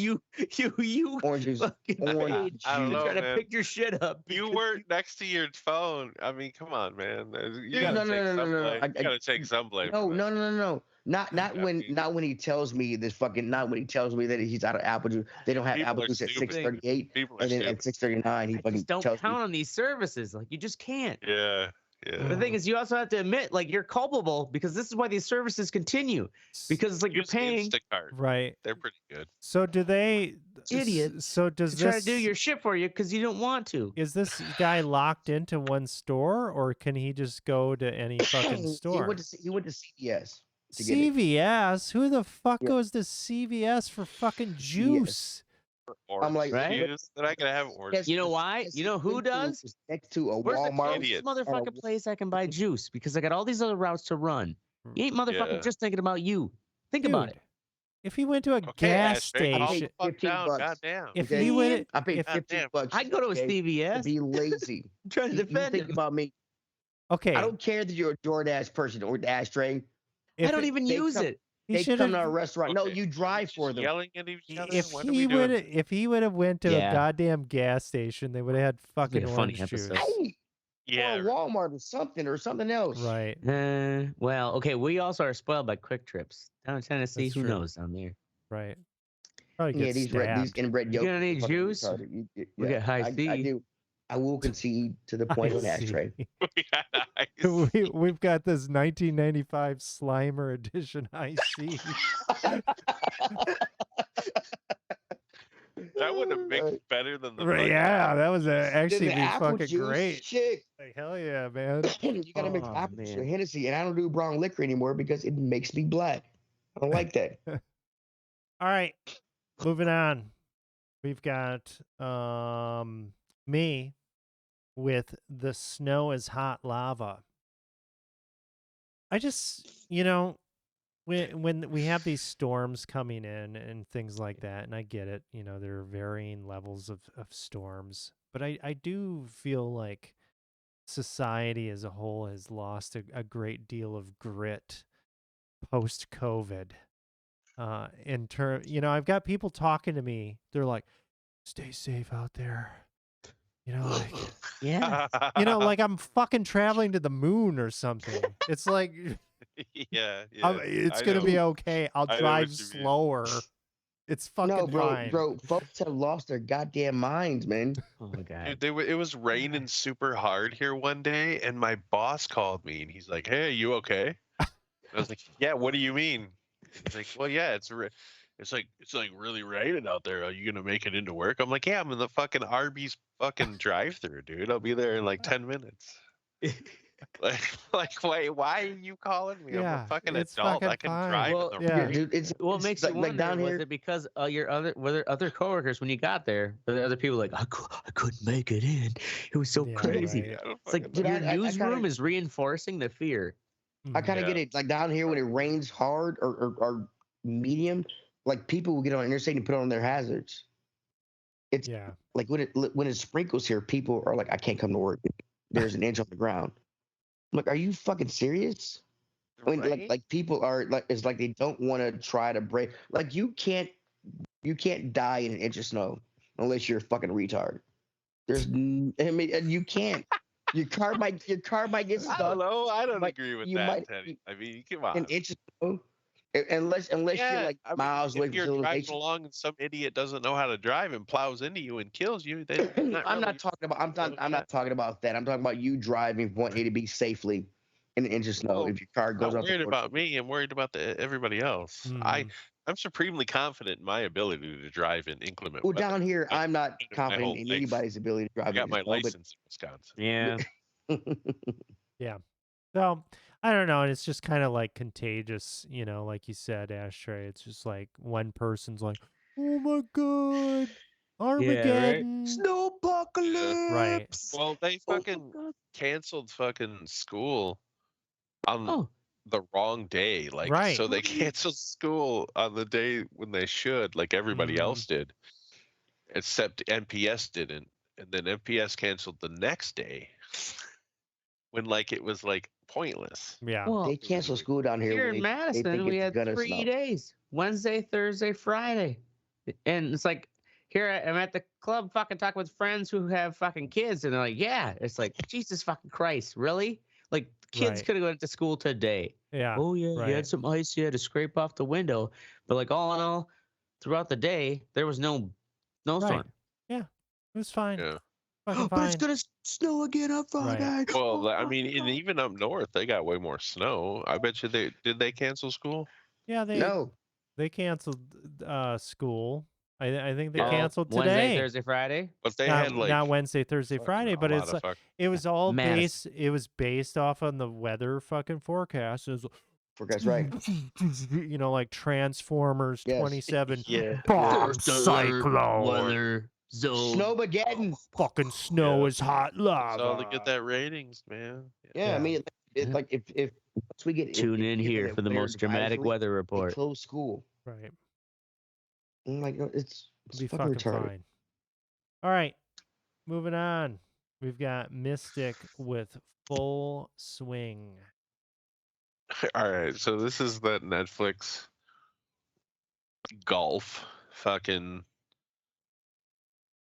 You Orange juice. fucking Orange page. I don't juice. know, Trying to man. pick your shit up. You because weren't next to your phone. I mean, come on, man. You No, gotta no, take no, no, some no, no. blame. You gotta take some blame. No, for no, that. no, no, no. Not I mean, not when he tells me this fucking not when he tells me that he's out of apple juice. They don't have People apple are juice at stupid. 6:38, People are and then stupid. at 6:39 he I fucking just don't tells count me. on these services. Like you just can't. Yeah, The yeah. thing is, you also have to admit, like you're culpable because this is why these services continue. Because it's like you're Use paying. Instacart. Right. They're pretty good. So do they? Idiots So does to try this to do your shit for you because you don't want to. is this guy locked into one store, or can he just go to any fucking He store? went to CVS to get it. CVS? Who the fuck Yeah. goes to CVS for fucking juice? Orange like, Right? juice. They're not gonna have orange. You know why? Yes, You know who went to- does? was next to a Where's the Walmart. Idiot. closest or a- motherfucking place I can buy juice? Because I got all these other routes to run. You ain't motherfucking Yeah. just thinking about you. Think about it. Dude, if he went to a Okay, gas Ashtray, calm station, the fuck 15 down. bucks. Goddamn. if Okay. he went, I paid if, 15 Goddamn. bucks. I'd go to a okay, to CVS. be lazy. I'm trying to You defend think him. about me. okay, I don't care that you're a DoorDash person or Ashtray. if I don't it- even they use come- it. he They should come to our have. restaurant. No, Okay. you drive Just for them. yelling at each other. If What are we he would have went to Yeah. a goddamn gas station, they would have had It's fucking been a funny orange juice. episode. Hey, Yeah. or Walmart or something else. Right. Well, okay. We also are spoiled by quick trips down in Tennessee. That's Who true. knows down there? Right. Probably Yeah, get these stabbed. inbred You yolks. gonna need are fucking juice? retarded. We get high I C. do. I will concede to the point on I see. Ashtray. We've got this 1995 Slimer edition IC. That would have mixed better than the. Right, fucking- yeah, that was actually The be apple fucking juice, great. Shit. Like, hell yeah, man. You gotta mix Oh, apple juice man. with Hennessy, and I don't do brown liquor anymore because it makes me black. I don't like that. All right, moving on. We've got me with the snow is hot lava. I just, when we have these storms coming in and things like that, and I get it, there are varying levels of storms, but I do feel like society as a whole has lost a great deal of grit post-COVID. I've got people talking to me. They're like, "Stay safe out there." Like, Yeah. like I'm fucking traveling to the moon or something. It's like, yeah. it's I gonna know. be okay. I'll I know drive what you mean. slower. It's fucking No, fine. bro, folks have lost their goddamn minds, man. Oh my god. Dude, it was raining super hard here one day, and my boss called me, and he's like, "Hey, you okay?" I was like, "Yeah, what do you mean?" He's like, "Well, yeah, it's like really raining out there. Are you gonna make it into work?" I'm like, "Yeah, I'm in the fucking Arby's fucking drive-through, dude. I'll be there in like 10 minutes." Wait, why are you calling me? I'm Yeah, a fucking it's adult. fucking I can fine. drive Well, in the yeah. rain. Dude, it's What makes you like wonder down was here. it because your other coworkers when you got there, were there other people like I couldn't make it in. It was so Yeah, crazy. right. I don't It's like fucking Dude, know. your I newsroom kinda- is reinforcing the fear. I kind of Yeah. get it. Like down here when it rains hard or medium, like people will get on the interstate and put on their hazards. It's Yeah. like when it sprinkles here, people are like, I can't come to work. There's an inch on the ground. I'm like, are you fucking serious? I mean, Right? like people are like, it's like they don't want to try to break. Like you can't die in an inch of snow unless you're a fucking retard. I mean, and you can't. Your car might get I don't stuck. know. I don't might- agree with you that, might- Teddy. I mean, come on. An inch of snow, unless you're like I mean, miles away if from you're driving civilization. along and some idiot doesn't know how to drive and plows into you and kills you, then I'm not talking about. I'm not talking about that. I'm talking about you driving from point A to B safely in an inch of snow. Oh, If your car goes not off the worried road. about me. I'm worried about everybody else. Mhm. I'm supremely confident in my ability to drive in inclement Well, weather. down here, I- I'm not my confident whole in life. anybody's ability to drive. I got in my the snow, but- license in Wisconsin. Yeah. So I don't know, and it's just kind of like contagious, like you said, Ashtray. It's just like one person's like, "Oh my god, Armageddon!" Snowpocalypse. Right. Well, they Oh my fucking God. canceled fucking school on Oh, the wrong day. Like, Right. so they canceled school on the day when they should, like everybody Mhm. else did, except NPS didn't. And then NPS canceled the next day when like it was like pointless. Yeah. Well, They cancel school down here. here when in they Madison, think we it's had gonna 3 snow. days: Wednesday, Thursday, Friday, and it's like I'm at the club, fucking talking with friends who have fucking kids, and they're like, "Yeah," it's like Jesus fucking Christ, really? Like kids Right. could have gone to school today. Yeah. Oh yeah, you right. had some ice, you had to scrape off the window, but like all in all, throughout the day, there was no snowstorm. Yeah. It was fine. Yeah. Fucking But it's fine. gonna snow again on Friday. Well, I mean, and even up north, they got way more snow. I bet you they cancel school? Yeah, No, they canceled school. I think they Yeah. canceled Wednesday, today. Thursday, Friday. But they not, had like not Wednesday, Thursday, fucking Friday, a but lot it's of like, fuck- it was all Madison. based. It was based off on the weather fucking forecast. It was, forecast right. you know, like Transformers Yes. 27 Yeah. bomb First alert, cyclone. weather zone. Snowmageddon. Fucking snow Yeah. is hot That's lava. all to get that ratings, man. Yeah, Yeah. I mean, it's like if once we get Tune in if here a for the winter most dramatic advisory, weather they report. close school. Right. I'm like, it's Be fucking fucking retarded. fine. All right. Moving on. We've got Mystic with Full Swing. All right, so this is that Netflix golf fucking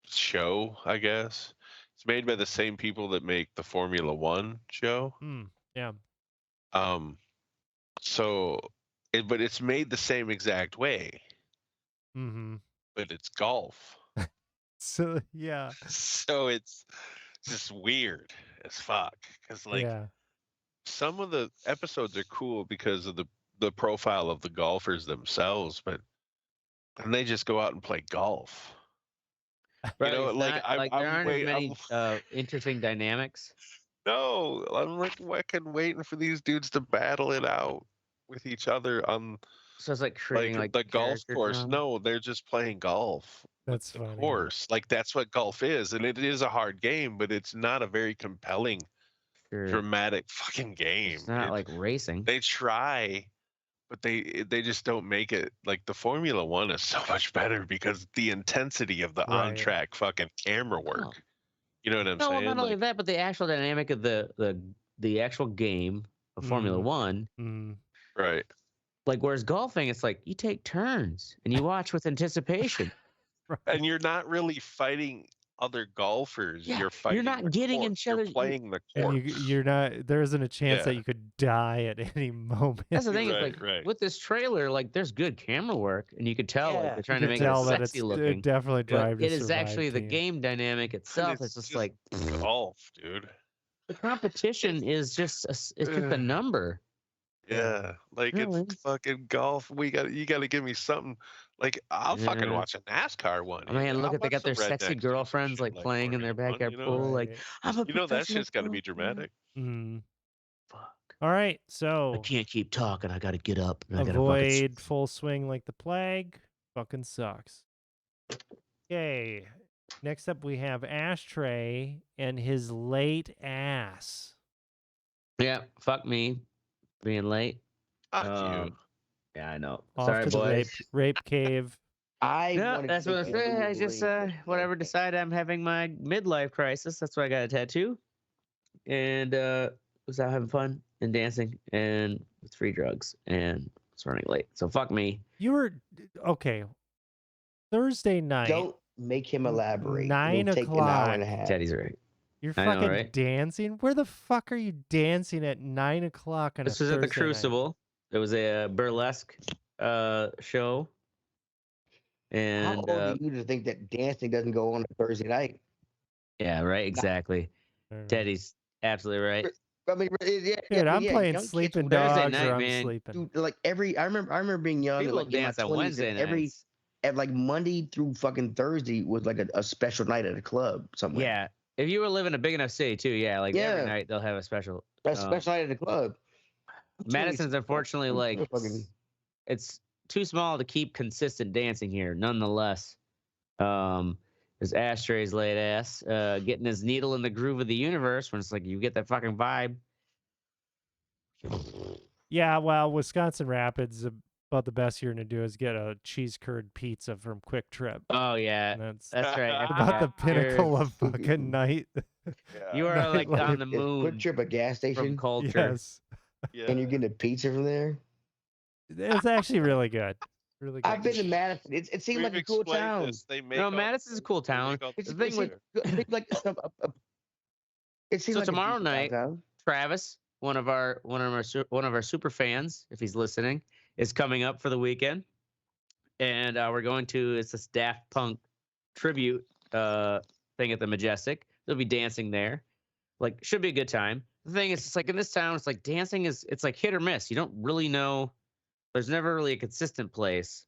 show, I guess. It's made by the same people that make the Formula One show. Yeah. So, but it's made the same exact way, Mm-hmm. but it's golf. So yeah. So it's just weird as fuck. Because like yeah. some of the episodes are cool because of the profile of the golfers themselves, but and they just go out and play golf. Right, You know, it's like not, I'm, like there I'm aren't wait, as many interesting dynamics. no, I'm like fucking waiting for these dudes to battle it out with each other on So it's like creating like the golf character course. drama. No, they're just playing golf. That's The funny. course, like that's what golf is, and it is a hard game, but it's not a very compelling, Sure. dramatic fucking game. It's not like racing. They try, but they just don't make it. Like the Formula One is so much better because the intensity of the on Right. track fucking camera work. Oh. You know what I'm No, saying? not only Like, that, but the actual dynamic of the actual game of Formula Mhm. One. Mm. right. Like whereas golfing, it's like you take turns and you watch with anticipation. And you're not really fighting other golfers. Yeah, You're fighting. not the getting course. each You're other- playing the And course. you're not. There isn't a chance that Yeah. you could die at any moment. That's the thing. Right, It's like right. with this trailer, like there's good camera work, and you could tell like Yeah. they're trying you to can make it tell that sexy it's looking. definitely But Drive to it is Survive actually the team. game dynamic itself. It's just like golf, dude. the competition is just it's just a number. Yeah, like Really? it's fucking golf. You got to give me something. Like I'll fucking Yeah. watch a NASCAR one. Oh, man, I'll look at they watch got their some sexy rednecks do some girlfriends shit like playing in their Formula One, backyard you know? pool. Like Right. I'm a You know that professional shit's got to be golfer. dramatic. Mm. Fuck. All right. I So can't keep talking. I got to get up. And I gotta fucking avoid Full Swing like the plague. Fucking sucks. Okay. Next up, we have Ashtray and his late ass. Yeah, fuck me, being late. Fuck you. Yeah, I know. Off Sorry, to the boys. rape cave. I No, wanted that's to what I make say. I a just link. whatever decide I'm having my midlife crisis. That's why I got a tattoo, and was out having fun and dancing and with free drugs and was running late. So fuck me. You were okay. Thursday night. Don't make him elaborate. 9 It'll take an hour and a o'clock. half. Teddy's right. You're I know, fucking right? dancing. Where the fuck are you dancing at 9 o'clock on This a was at the Thursday night? Crucible. It was a burlesque show. How And old are you to think that dancing doesn't go on a Thursday night? yeah, right, exactly. Mm. Teddy's absolutely right. I mean, yeah, Dude, yeah, I'm yeah, playing young kids sleeping will Thursday dogs night, or I'm man. sleeping. do, like I remember being young, People like in my dance on 20s, Wednesday and every nights. at like Monday through fucking Thursday was like a special night at a club somewhere. Yeah. If you were living in a big enough city too, yeah, like every Yeah. night they'll have a special. a special night at a club. Madison's unfortunately like fucking, it's too small to keep consistent dancing here. Nonetheless, there's Ashtray's late ass getting his needle in the groove of the universe when it's like you get that fucking vibe. Yeah, well, Wisconsin Rapids, a about the best you're gonna do is get a cheese curd pizza from Quick Trip. Oh yeah, And that's right. I about the forgot. pinnacle of fucking night. You are like Nightlife. on the Is moon Quick Trip a gas from station? culture. Yes, Yeah. And you're getting a pizza from there? it's actually really good. Really good. I've been to Madison. It seemed We've like a cool explained town. this. They make No, all- Madison's a cool they town. make all It's, The the thing it with- seemed like it seemed So like a tomorrow decent night- downtown. Travis, one of our super fans, if he's listening, is coming up for the weekend, and we're going to it's this Daft Punk tribute thing at the Majestic. They'll be dancing there. Like, should be a good time. The thing is, it's like in this town, it's like dancing it's like hit or miss. You don't really know. There's never really a consistent place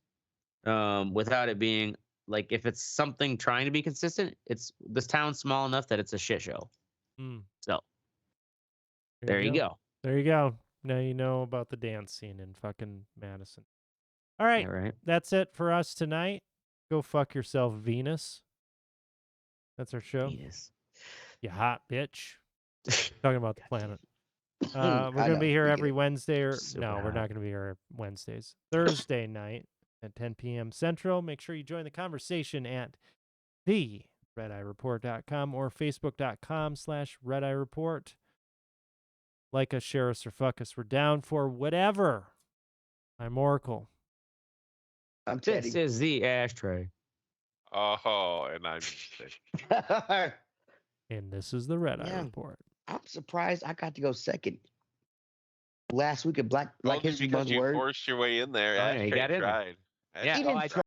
without it being like if it's something trying to be consistent. It's this town's small enough that it's a shit show. Mm. So there you go. There you go. Now you know about the dance scene in fucking Madison. All right, All right. that's it for us tonight. Go fuck yourself, Venus. That's our show. Yes. You hot bitch. Talking about the planet. We're I going to know, be here we get every it. Wednesday. Or Super no, we're hot. not going to be here Wednesdays. Thursday night at 10 p.m. Central. Make sure you join the conversation at theredeyereport.com or facebook.com/redeyereport. Like us, share us, or fuck us. We're down for whatever. I'm Oracle. I'm Teddy. This is the Ashtray. Oh, and I'm sick. And this is the Red Eye Yeah. Report. I'm surprised I got to go second last week at Black Only History because Month you word. forced your way in there. Oh, yeah, you Ashtray got in there. tried. Yeah. He Oh, didn't I try.